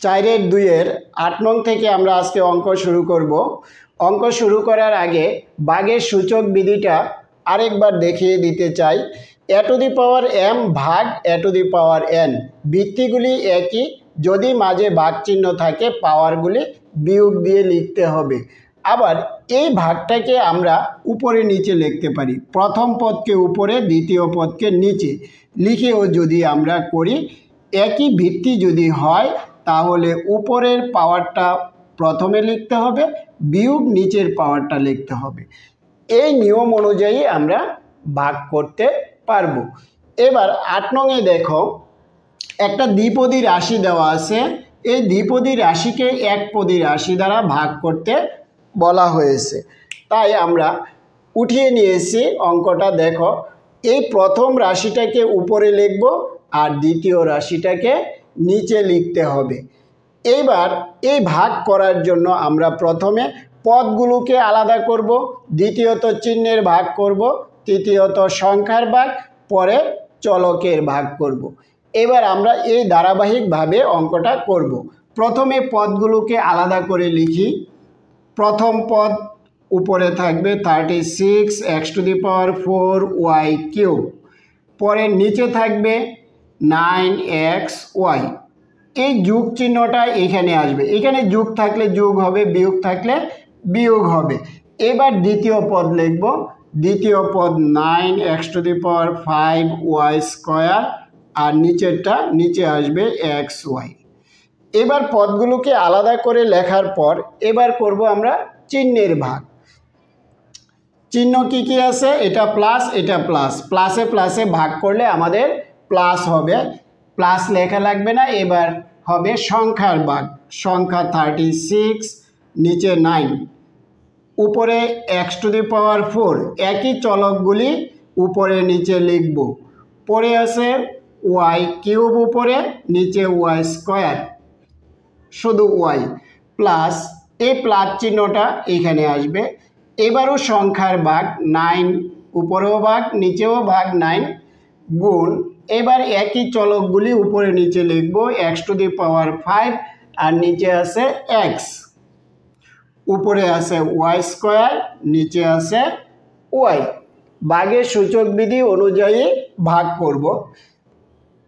4-এর 2-এর 8 নং থেকে আমরা আজকে অঙ্ক শুরু করব। অঙ্ক শুরু করার আগে ভাগের সূচক বিধিটা আরেকবার দেখিয়ে দিতে চাই। a to the power m ভাগ a to the power n, ভিত্তিগুলি একই, যদি মাঝে ভাগ চিহ্ন থাকে পাওয়ারগুলি বিয়োগ দিয়ে লিখতে হবে। আবার এই ভাগটাকে আমরা উপরে নিচে লিখতে পারি, প্রথম পদকে উপরে দ্বিতীয় পদকে নিচে লিখেও যদি আমরা করি, একই ভিত্তি যদি হয় তাহলে উপরের পাওয়ারটা প্রথমে লিখতে হবে, বিয়োগ নিচের পাওয়ারটা লিখতে হবে। এই নিয়ম অনুযায়ী আমরা ভাগ করতে পারবো। এবার 8 নংয়ে দেখো, একটা দ্বিপদী রাশি দেওয়া আছে। এই দ্বিপদী রাশিকে একপদী রাশি দ্বারা ভাগ করতে বলা হয়েছে, তাই আমরা উঠিয়ে নিয়েছি অঙ্কটা। দেখো, এই প্রথম রাশিটাকে উপরে লিখব আর দ্বিতীয় রাশিটাকে নিচে লিখতে হবে। এবার এই ভাগ করার জন্য আমরা প্রথমে পদগুলোকে আলাদা করব, দ্বিতীয়ত চিহ্নের ভাগ করব, তৃতীয়ত সংখ্যার ভাগ, পরে চলকের ভাগ করব। এবার আমরা এই ধারাবাহিকভাবে অঙ্কটা করব। প্রথমে পদগুলোকে আলাদা করে লিখি। প্রথম পদ উপরে থাকবে 36 x to the power 4 y cube, পরে নিচে থাকবে 9xy। এই যোগ চিহ্নটা এখানে আসবে, এখানে যোগ থাকলে যোগ হবে, বিয়োগ থাকলে বিয়োগ হবে। এবার দ্বিতীয় পদ লিখব। দ্বিতীয় পদ 9x two the power 5y square, আর নিচেরটা নিচে আসবে xy। এবার পদগুলোকে আলাদা করে লেখার পর এবার করব আমরা চিহ্নের ভাগ। চিহ্ন কি কি আছে? এটা প্লাস, এটা প্লাস, প্লাসে প্লাসে ভাগ করলে আমাদের প্লাস হবে, প্লাস লেখা লাগবে না। এবার হবে সংখ্যার ভাগ। সংখ্যা 36, নিচে 9, উপরে x টু দি পাওয়ার 4। একই চলকগুলি উপরে নিচে লিখব। পরে আছে y কিউব উপরে, নিচে y স্কয়ার, শুধু y, প্লাস এই প্লাস চিহ্নটা এখানে আসবে। এবারও সংখ্যার ভাগ, 9 উপরেও ভাগ নিচেও ভাগ 9, গুণ, এবার একই চলকগুলি উপরে নিচে লিখব। x টু দি পাওয়ার 5 আর নিচে আছে x, উপরে আছে y স্কয়ার, নিচে আছে y। ভাগের সূচক বিধি অনুযায়ী ভাগ করব।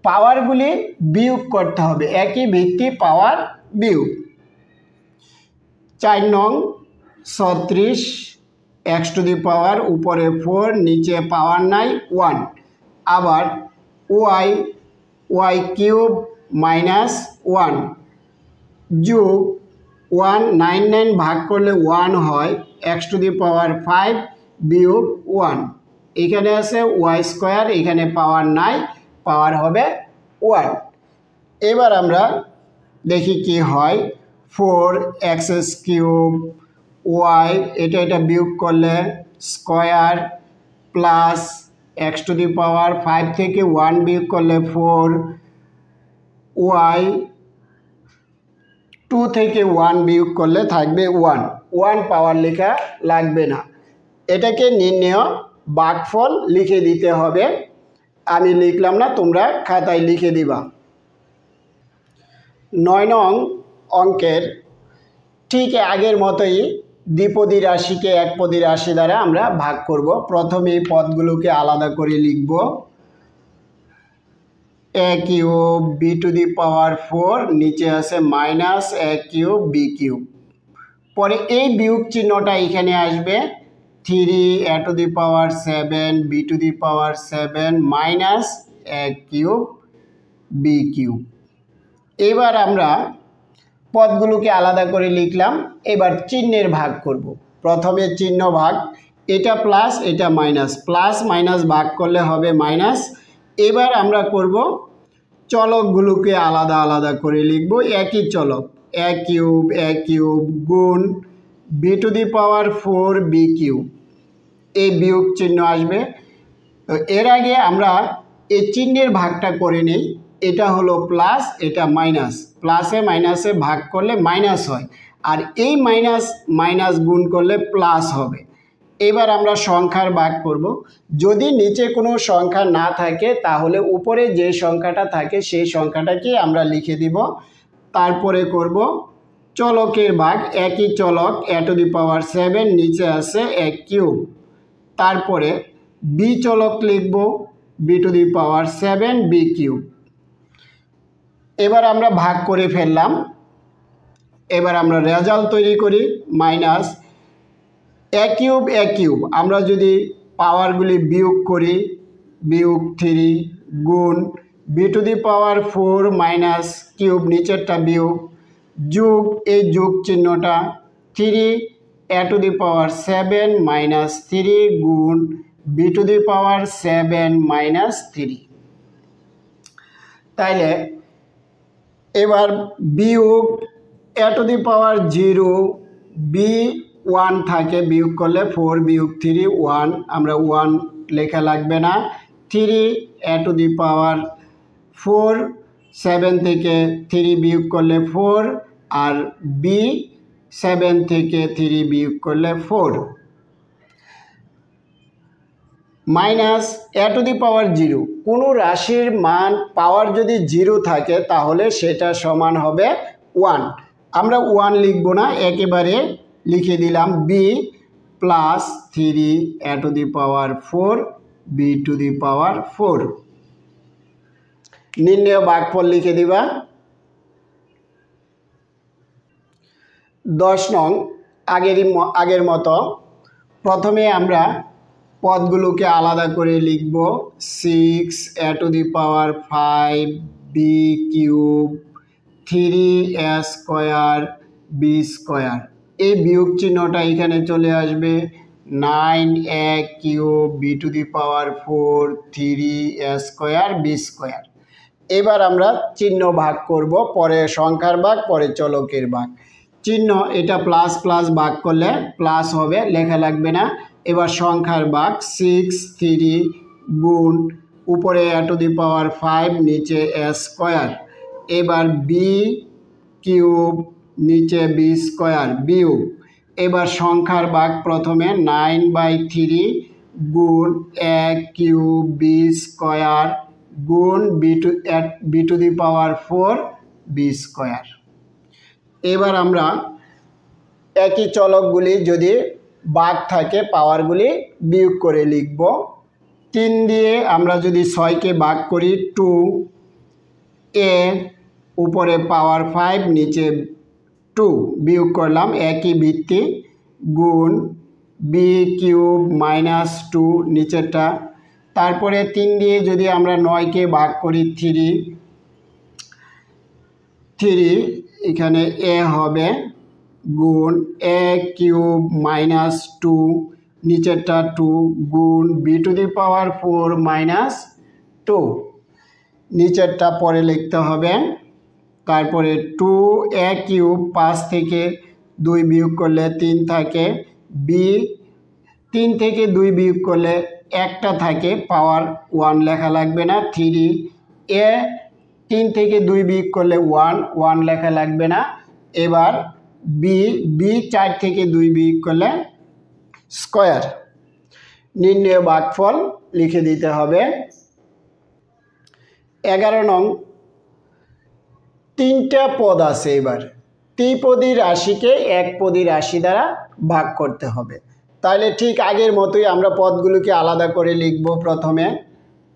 পাওয়ারগুলি বিয়োগ করতে হবে, একই ভিত্তি পাওয়ার বিয়োগ। 4 নং 36 x টু দি পাওয়ার উপরে 4, নিচে পাওয়ার নাই 1, আবার y কিউব মাইনাস 1 যোগ 1, 9 9 ভাগ করলে 1 হয়, x টু দি পাওয়ার 5 বিয়োগ 1, এখানে আছে y স্কয়ার, এখানে পাওয়ার নাই, পাওয়ার হবে 1। এবার আমরা দেখি কি হয়। 4x কিউব y, এটা বিয়োগ করলে square, plus x to the power 5 থেকে 1 বিয়োগ করলে 4, y 2 থেকে 1 বিয়োগ করলে থাকবে 1 পাওয়ার লেখা লাগবে না। এটাকে নির্ণেয় ভাগফল লিখে দিতে হবে। আমি লিখলাম না, তোমরা খাতায় লিখে দিবা। 9 নং অঙ্কের ঠিক আগের মতোই দ্বিপদী রাশিকে একপদী রাশি দ্বারা আমরা ভাগ করব। প্রথমে এই পদগুলোকে আলাদা করে লিখব। a cube b to the power 4, নিচে আছে minus a cube b cube, পরে এই বিয়োগ চিহ্নটা এখানে আসবে। 3 a to the power 7 b to the power 7 minus a cube b cube. এবার আমরা পদগুলোকে আলাদা করে লিখলাম। এবার চিহ্নের ভাগ করব। প্রথমে চিহ্ন ভাগ, এটা প্লাস এটা মাইনাস, প্লাস মাইনাস ভাগ করলে হবে মাইনাস। এবার আমরা করব চলকগুলোকে আলাদা আলাদা করে লিখব। একই চলক a কিউব গুণ b to the power 4 b cube, এই বিয়োগ চিহ্ন আসবে। তো এর আগে আমরা এই চিহ্নের ভাগটা করে নেই। এটা হলো প্লাস, এটা মাইনাস, প্লাসে মাইনাসে ভাগ করলে মাইনাস হয়, আর এই মাইনাস মাইনাস গুণ করলে প্লাস হবে। এবার আমরা সংখ্যার ভাগ করব। যদি নিচে কোনো সংখ্যা না থাকে তাহলে উপরে যে সংখ্যাটা থাকে সেই সংখ্যাটাকে আমরা লিখে দিব। তারপরে করব চলকের ভাগ, একই চলক a টু দি পাওয়ার 7, নিচে আছে a কিউব, তারপরে b চলক লিখব b to the power 7 b cube. এবার আমরা ভাগ করে ফেললাম। এবার আমরা রেজাল্ট তৈরি করি, মাইনাস a কিউব আমরা যদি পাওয়ারগুলি বিয়োগ করি, বিয়োগ 3 গুণ b to the power 4 minus cube, নিচেরটা বিয়োগ, যোগ এই যোগ চিহ্নটা 3 a to the power 7 minus 3 গুণ b to the power 7 minus 3। তাইলে এবার বিয়োগ a to the power 0 b 1 থাকে, বিয়োগ করলে 4 বিয়োগ 3 1, আমরা 1 লেখা লাগবে না। 3 a টু দি পাওয়ার 4, 7 থেকে 3 বিয়োগ করলে 4, আর b 7 থেকে 3 বিয়োগ করলে 4, মাইনাস a টু দি পাওয়ার 0। কোনো রাশির মান পাওয়ার যদি 0 থাকে তাহলে সেটা সমান হবে 1। আমরা 1 লিখব না, একেবারে লিখে দিলাম b plus 3 a to the power 4 b to the power 4। নির্ণেয় ভাগফল লিখে দিবা। 10 নং আগের মতো প্রথমে আমরা পদগুলোকে আলাদা করে লিখব। 6 a to the power 5 b cube 3 a square b square, এই বিয়োগ চিহ্নটা এখানে চলে আসবে। 9 a cube b to the power 4 3 a square b square. এবার আমরা চিহ্ন ভাগ করব, পরে সংখ্যার ভাগ, পরে চলকের ভাগ। চিহ্ন এটা প্লাস প্লাস ভাগ করলে প্লাস হবে, লেখা লাগবে না। এবার সংখ্যার ভাগ 6 3 গুণ উপরে a টু দি পাওয়ার 5 নিচে a স্কোয়ার, এবার b কিউব নিচে b স্কোয়ার বিয়োগ। এবার সংখ্যার ভাগ প্রথমে 9/3 গুণ a কিউব b স্কোয়ার গুণ b to the power 4 b square. এবার আমরা একই চলকগুলি যদি ভাগ থাকে পাওয়ারগুলি বিয়োগ করে লিখব। 3 দিয়ে আমরা যদি 6কে ভাগ করি 2a উপরে পাওয়ার 5 নিচে 2 বিয়োগ করলাম, একই ভিত্তি, গুণ b কিউব মাইনাস 2 নিচেরটা। তারপরে 3 দিয়ে যদি আমরা 9কে ভাগ করি 3 এখানে a হবে, গুণ a কিউব মাইনাস 2 নিচেরটা 2 গুণ b to the power 4 minus 2, নিচেরটা পরে লিখতে হবে। তারপরে 2a কিউব 5 থেকে 2 বিয়োগ করলে 3 থাকে, b 3 থেকে 2 বিয়োগ করলে একটা থাকে, পাওয়ার 1 লেখা লাগবে না। 3a 3 থেকে 2 বিয়োগ করলে 1 লেখা লাগবে না। এবার b 4 থেকে 2 বিয়োগ করলে স্কোয়ার। নির্ণেয় ভাগফল লিখে দিতে হবে। 11 নং, 3টা পদ আছে। এবার ত্রিপদী রাশিকে একপদী রাশি দ্বারা ভাগ করতে হবে। তাহলে ঠিক আগের মতোই আমরা পদগুলোকে আলাদা করে লিখব।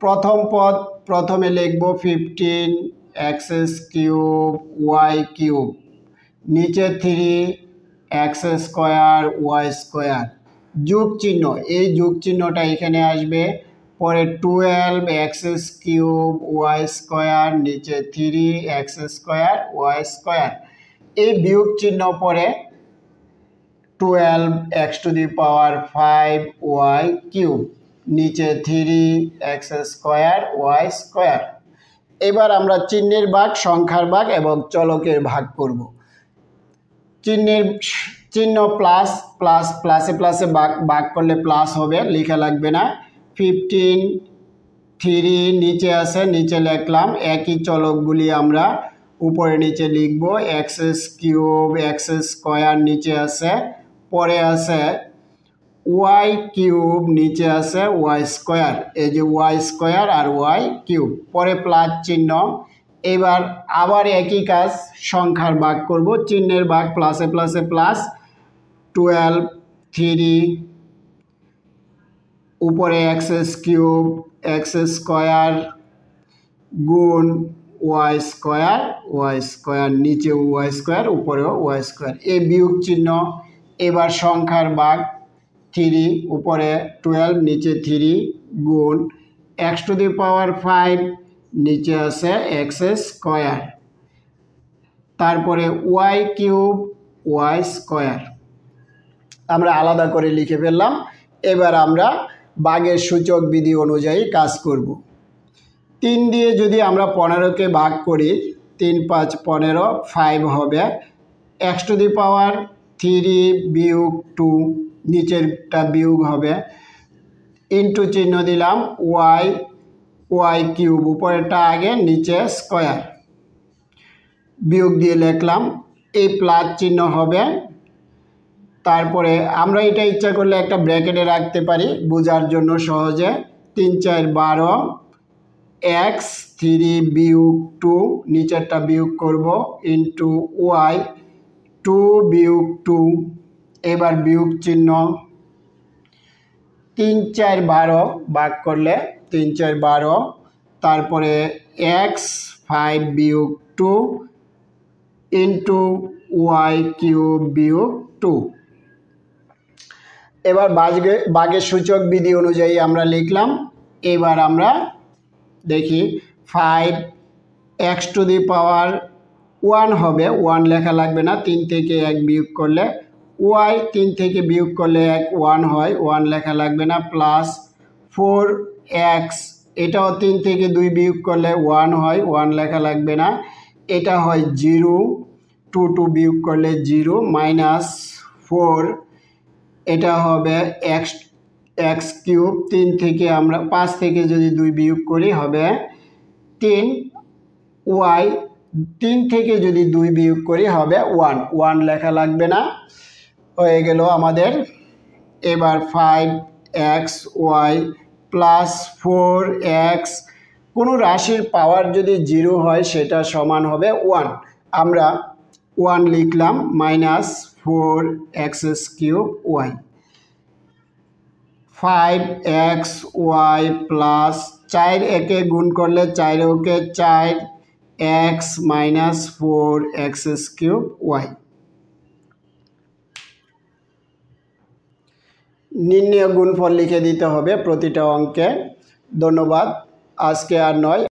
প্রথম পদ প্রথমে লিখব 15x কিউব y কিউব, নিচে 3x স্কোয়ার y স্কোয়ার, যোগ চিহ্ন, এই যোগ চিহ্নটা এখানে আসবে। পরে 12x কিউব y স্কোয়ার নিচে 3x স্কোয়ার y স্কোয়ার, এই বিয়োগ চিহ্ন পরে 12x two the power 5 y cube নিচে 3x স্কোয়ার y স্কোয়ার। এবার আমরা চিহ্নের ভাগ, সংখ্যার ভাগ এবং চলকের ভাগ করব। চিহ্ন প্লাস প্লাস, প্লাসে প্লাসে ভাগ করলে প্লাস হবে, লেখা লাগবে না। 15 3 নিচে আছে, নিচে লিখলাম। একই চলকগুলি আমরা উপরে নিচে লিখব। x কিউব x স্কোয়ার নিচে আছে, পরে আছে y কিউব নিচে আছে y স্কোয়ার, এই যে y স্কোয়ার আর y কিউব, পরে প্লাস চিহ্ন, এবার আবার একই কাজ, সংখ্যার ভাগ করব, চিহ্নের ভাগ, প্লাসে প্লাসে প্লাস, 12 3 উপরে এক্স কিউব এক্স স্কোয়ার গুণ ওয়াই স্কোয়ার, নিচে ওয়াই স্কোয়ার উপরেও ওয়াই স্কোয়ার, এই বিয়োগ চিহ্ন। এবার সংখ্যার ভাগ, 3 উপরে 12 নিচে 3 গুণ x⁵ নিচে আছে এক্স স্কোয়ার, তারপরে ওয়াই কিউব ওয়াই স্কোয়ার আমরা আলাদা করে লিখে ফেললাম। এবার আমরা ভাগের সূচক বিধি অনুযায়ী কাজ করব। 3 দিয়ে যদি আমরা 15কে ভাগ করি, 3 5 15, 5 হবে x⁵ বিয়োগ 2, নিচেরটা বিয়োগ হবে, ইন্টু চিহ্ন দিলাম, ওয়াই কিউব উপরেরটা আগে নিচে স্কোয়ার, বিয়োগ দিয়ে লিখলাম, এই প্লাস চিহ্ন হবে। তারপরে আমরা এটা ইচ্ছা করলে একটা ব্র্যাকেটে রাখতে পারি বোঝার জন্য সহজে, 3 4 12 x3 বিয়োগ 2, নিচেরটা বিয়োগ করব, ইন্টু ওয়াই 2 বিয়োগ 2, এবার বিয়োগ চিহ্ন, 3 4 12 ভাগ করলে 3 4 12, তারপরে x5 বিয়োগ 2 ইন্টু ওয়াই কিউব বিয়োগ 2। এবার ভাগের সূচক বিধি অনুযায়ী আমরা লিখলাম। এবার আমরা দেখি 5 x⁴ হবে, 1 লেখা লাগবে না, 3 থেকে 1 বিয়োগ করলে, ওয়াই 3 থেকে বিয়োগ করলে 1 হয়, 1 লেখা লাগবে না, প্লাস 4x, এটাও 3 থেকে 2 বিয়োগ করলে 1 হয়, 1 লেখা লাগবে না, এটা হয় 0, 2 বিয়োগ করলে 0, মাইনাস 4, এটা হবে x কিউব, 3 থেকে আমরা 5 থেকে যদি 2 বিয়োগ করি হবে 3, ওয়াই 3 থেকে যদি 2 বিয়োগ করি হবে 1 লেখা লাগবে না, হয়ে গেল আমাদের। এবার 5xy প্লাস 4x, কোনো রাশির পাওয়ার যদি 0 হয় সেটা সমান হবে 1, আমরা 1 লিখলাম, মাইনাস 4x³ 5xy প্লাস 4 একে গুণ করলে 4 ওকে 4x মাইনাস 4x³ নির্ণয় গুণফল লিখে দিতে হবে প্রতিটা অঙ্কে। ধন্যবাদ, আজকে আর নয়।